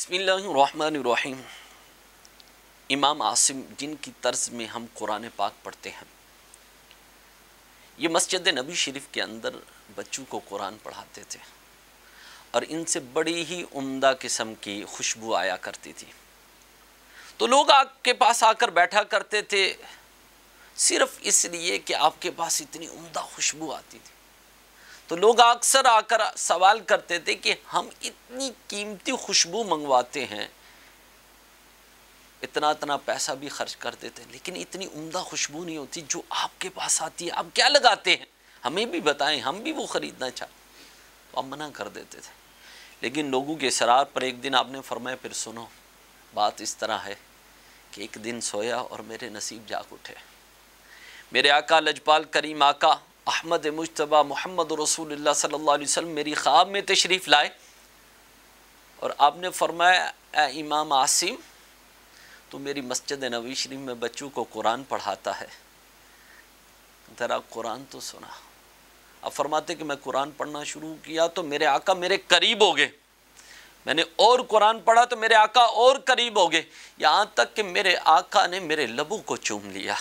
بسم اللہ الرحمن الرحیم۔ امام عاصم جن کی طرز میں ہم قرآن پاک پڑھتے ہیں، یہ مسجد نبی شریف کے اندر بچوں کو قرآن پڑھاتے تھے اور ان سے بڑی ہی عمدہ قسم کی خوشبو آیا کرتی تھی۔ تو لوگ آپ کے پاس آ کر بیٹھا کرتے تھے صرف اس لیے کہ آپ کے پاس اتنی عمدہ خوشبو آتی تھی۔ تو لوگ اکثر آ کر سوال کرتے تھے کہ ہم اتنی قیمتی خوشبو منگواتے ہیں، اتنا پیسہ بھی خرچ کر دیتے ہیں، لیکن اتنی عمدہ خوشبو نہیں ہوتی جو آپ کے پاس آتی ہے۔ آپ کیا لگاتے ہیں؟ ہمیں بھی بتائیں، ہم بھی وہ خریدنا چاہتے۔ تو آپ منع کر دیتے تھے، لیکن لوگوں کے اصرار پر ایک دن آپ نے فرمایا پھر سنو، بات اس طرح ہے کہ ایک دن سویا اور میرے نصیب جاگ اٹھے۔ میرے آقا لجپال کریم آقا احمد مجتبیٰ محمد رسول اللہ صلی اللہ علیہ وسلم میری خواب میں تشریف لائے اور آپ نے فرمایا اے امام عاصم، تو میری مسجد نبوی شریف میں بچوں کو قرآن پڑھاتا ہے، ذرا قرآن تو سنا۔ آپ فرماتے کہ میں قرآن پڑھنا شروع کیا تو میرے آقا میرے قریب ہو گئے، میں نے اور قرآن پڑھا تو میرے آقا اور قریب ہو گئے، یہاں تک کہ میرے آقا نے میرے لبوں کو چوم لیا۔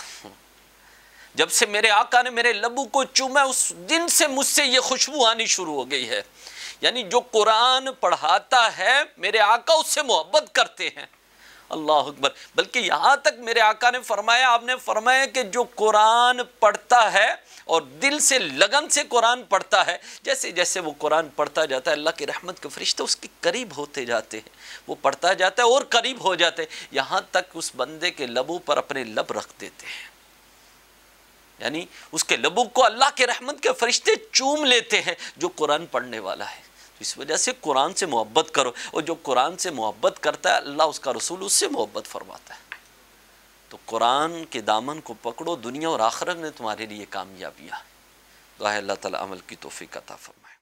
جب سے میرے آقا نے میرے لبوں کو چوما، اس دن سے مجھ سے یہ خوشبو آنی شروع ہو گئی ہے۔ یعنی جو قرآن پڑھاتا ہے میرے آقا اس سے محبت کرتے ہیں۔ اللہ اکبر۔ بلکہ یہاں تک میرے آقا نے فرمایا، آپ نے فرمایا کہ جو قرآن پڑھتا ہے اور دل سے لگن سے قرآن پڑھتا ہے، جیسے جیسے وہ قرآن پڑھتا جاتا ہے اللہ کی رحمت کے فرشتے اس کے قریب ہوتے جاتے ہیں، وہ پڑھتا جاتا ہے اور قریب ہو جاتے ہیں، یہاں تک اس بندے کے لبوں پر اپنے لب رکھ دیتے ہیں۔ یعنی اس کے لبوں کو اللہ کے رحمت کے فرشتے چوم لیتے ہیں جو قرآن پڑھنے والا ہے۔ اس وجہ سے قرآن سے محبت کرو، اور جو قرآن سے محبت کرتا ہے اللہ اس کا رسول اس سے محبت فرماتا ہے۔ تو قرآن کے دامن کو پکڑو، دنیا اور آخرت میں تمہارے لیے کامیابیاں۔ دعا ہے اللہ تعالیٰ عمل کی توفیق عطا فرمائے۔